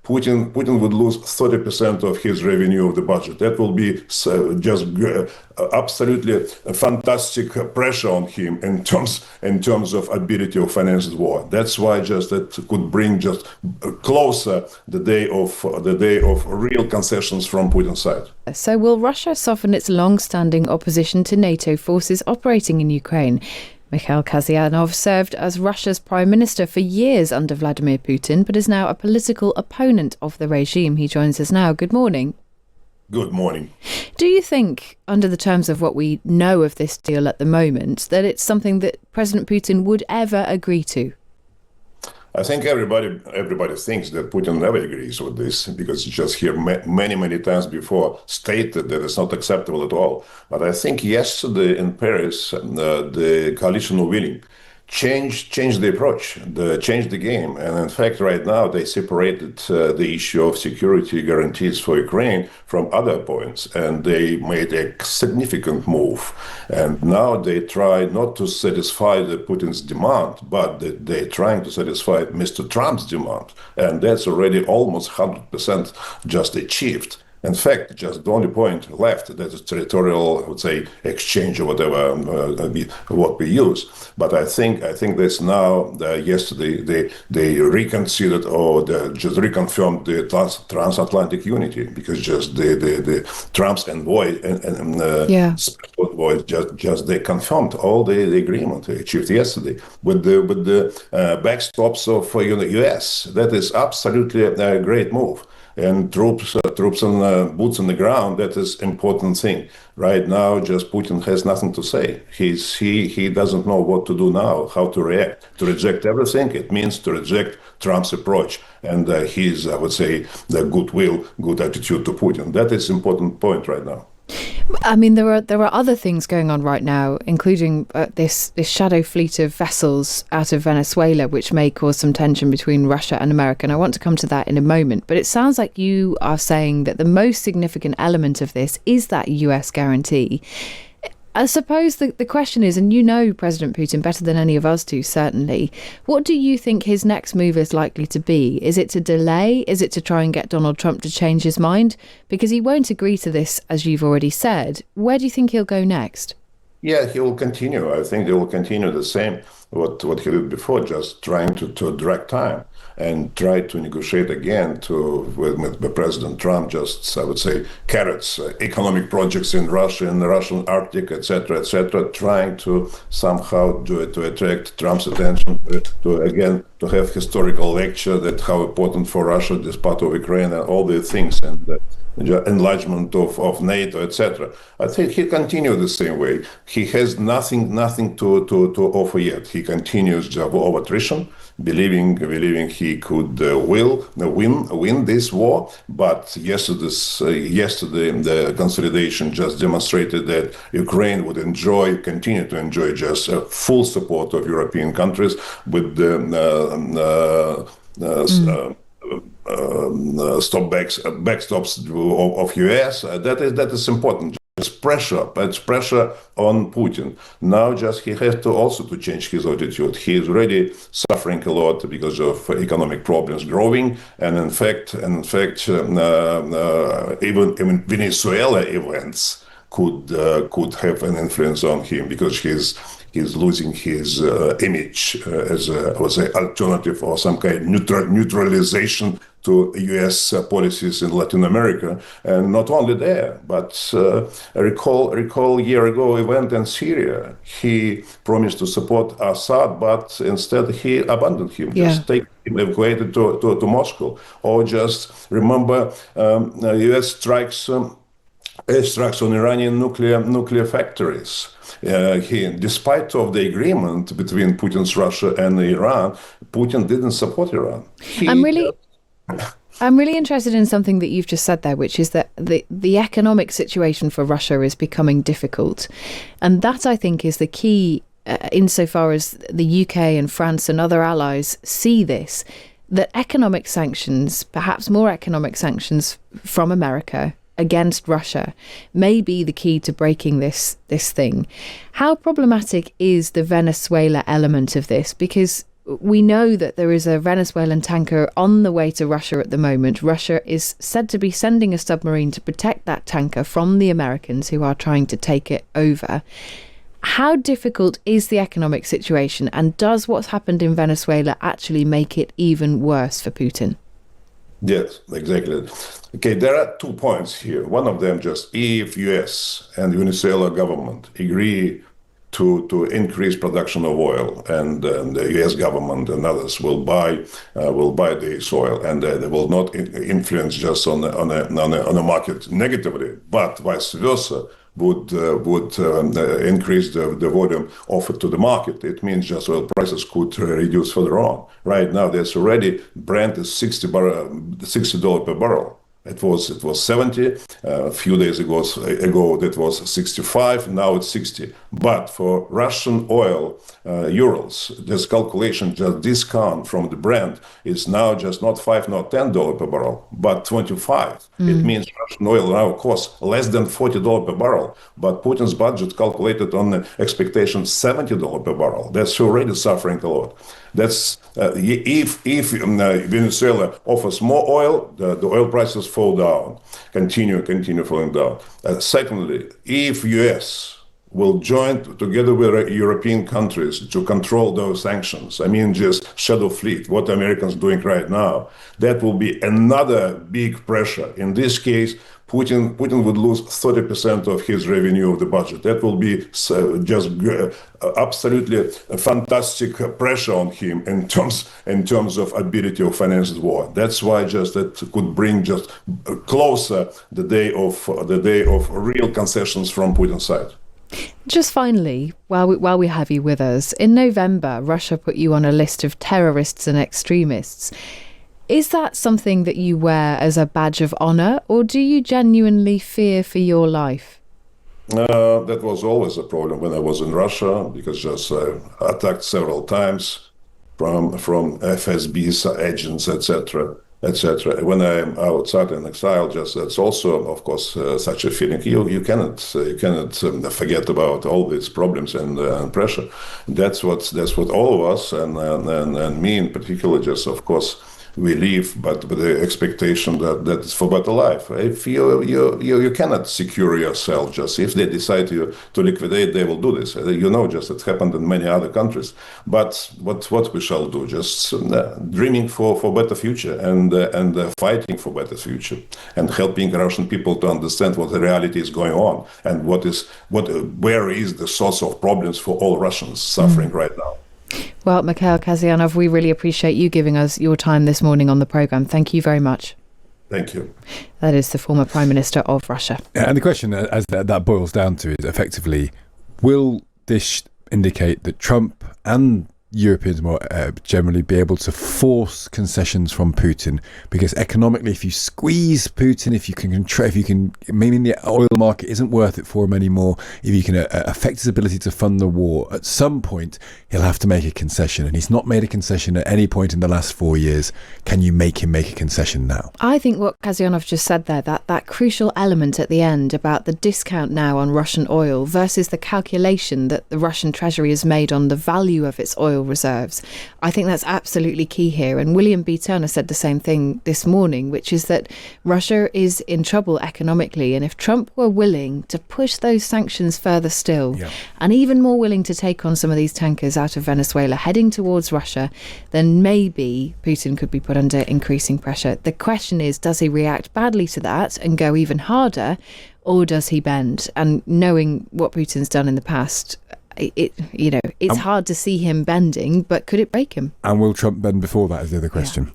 Putin would lose 30% of his revenue of the budget. That will be absolutely fantastic pressure on him in terms of ability of finance the war. That's why just that could bring just closer the day of real concessions from Putin's side. So will Russia soften its long-standing opposition to NATO forces operating in Ukraine? Mikhail Kasyanov served as Russia's prime minister for years under Vladimir Putin, but is now a political opponent of the regime. He joins us now. Good morning. Good morning. Do you think, under the terms of what we know of this deal at the moment, that it's something that President Putin would ever agree to? I think everybody thinks that Putin never agrees with this, because he just here many times before stated that it's not acceptable at all. But I think yesterday in Paris, the coalition of willing changed the approach, changed the game. And in fact, right now, they separated the issue of security guarantees for Ukraine from other points. And they made a significant move. And now they try not to satisfy Putin's demand, but they're trying to satisfy Mr. Trump's demand. And that's already almost 100% just achieved. In fact, just the only point left, that is territorial, I would say, exchange or whatever, what we use. But I think that's now, yesterday, they reconsidered or they just reconfirmed the transatlantic unity, because just the Trump's envoy and special envoy just they confirmed all the agreement they achieved yesterday with the backstops of U.S. That is absolutely a great move. And troops and boots on the ground, that is important thing. Right now, just Putin has nothing to say. He doesn't know what to do now, how to react. To reject everything, it means to reject Trump's approach and his, I would say, the goodwill, good attitude to Putin. That is important point right now. I mean, there are other things going on right now, including this shadow fleet of vessels out of Venezuela, which may cause some tension between Russia and America. And I want to come to that in a moment. But it sounds like you are saying that the most significant element of this is that US guarantee. I suppose the question is, and you know President Putin better than any of us do, certainly, what do you think his next move is likely to be? Is it to delay? Is it to try and get Donald Trump to change his mind? Because he won't agree to this, as you've already said. Where do you think he'll go next? Yeah, he will continue. I think he will continue the same, what he did before, just trying to drag time and try to negotiate again with President Trump, just, I would say, carrots, economic projects in Russia, in the Russian Arctic, etc., trying to somehow to attract Trump's attention, to have historical lecture that how important for Russia this part of Ukraine and all the things, and enlargement of NATO, etc. I think he continues the same way. He has nothing to offer yet. He continues of attrition, believing he could win this war. But yesterday the consolidation just demonstrated that Ukraine would continue to enjoy just full support of European countries with the backstops of US. That is important. It's pressure. It's pressure on Putin. Now just he has to also to change his attitude. He is already suffering a lot because of economic problems growing, and in fact, even Venezuela events could have an influence on him, because he's losing his image as a, I would say, alternative or some kind of neutralization to U.S. policies in Latin America. And not only there, but recall a year ago event in Syria. He promised to support Assad, but instead he abandoned him. Just take him evacuated to Moscow. Or just remember U.S. strikes on Iranian nuclear factories. Despite of the agreement between Putin's Russia and Iran, Putin didn't support Iran. I'm really interested in something that you've just said there, which is that the economic situation for Russia is becoming difficult. And that, I think, is the key insofar as the UK and France and other allies see this, that economic sanctions, perhaps more economic sanctions from America against Russia, may be the key to breaking this thing. How problematic is the Venezuela element of this? Because We know that there is a Venezuelan tanker on the way to Russia at the moment. Russia is said to be sending a submarine to protect that tanker from the Americans who are trying to take it over. How difficult is the economic situation, and does what's happened in Venezuela actually make it even worse for Putin? Yes, exactly. Okay, there are 2 points here. One of them just if US and Venezuela government agree to increase production of oil, and the U.S. government and others will buy this oil, and they will not influence just on the market negatively, but vice versa would increase the volume offered to the market. It means just oil prices could reduce further on. Right now, there's already Brent is $60 per barrel. It was 70 a few days ago. That was 65. Now it's 60. But for Russian oil, Urals, this calculation just discount from the Brent is now just not $5, not $10 per barrel, but 25. It means Russian oil now costs less than $40 per barrel. But Putin's budget calculated on the expectation $70 per barrel. That's already suffering a lot. That's if Venezuela offers more oil, the oil prices fall down, continue falling down. Secondly, if US will join together with European countries to control those sanctions, I mean just shadow fleet, what Americans are doing right now, that will be another big pressure. In this case, Putin would lose 30% of his revenue of the budget. That will be just absolutely fantastic pressure on him in terms of ability of finance the war. That's why just that could bring just closer the day of real concessions from Putin's side. Just finally, while we have you with us, in November, Russia put you on a list of terrorists and extremists. Is that something that you wear as a badge of honor, or do you genuinely fear for your life? That was always a problem when I was in Russia, because just attacked several times from FSB's agents, etc. When I'm outside in exile, just that's also, of course, such a feeling. You cannot forget about all these problems and pressure. That's what all of us and me in particular, just of course, we live, but with the expectation that it's for better life. If you cannot secure yourself, just if they decide to liquidate, they will do this. Just it happened in many other countries. But what we shall do? Just dreaming for better future and fighting for better future and helping Russian people to understand what the reality is going on and where is the source of problems for all Russians suffering right now. Well, Mikhail Kasyanov, we really appreciate you giving us your time this morning on the programme. Thank you very much. Thank you. That is the former Prime Minister of Russia. And the question, as that boils down to, is effectively, will this indicate that Trump and Europeans more generally be able to force concessions from Putin? Because economically, if you squeeze Putin, if you can, maybe the oil market isn't worth it for him anymore, if you can affect his ability to fund the war, at some point he'll have to make a concession, and he's not made a concession at any point in the last 4 years. Can you make him make a concession now? I think what Kasyanov just said there, that crucial element at the end about the discount now on Russian oil versus the calculation that the Russian treasury has made on the value of its oil reserves, I think that's absolutely key here. And William B. Turner said the same thing this morning, which is that Russia is in trouble economically, and if Trump were willing to push those sanctions further still, and even more willing to take on some of these tankers out of Venezuela heading towards Russia, then maybe Putin could be put under increasing pressure. The question is, does he react badly to that and go even harder, or does he bend? And knowing what Putin's done in the past, it's hard to see him bending, but could it break him? And will Trump bend before that is the other question.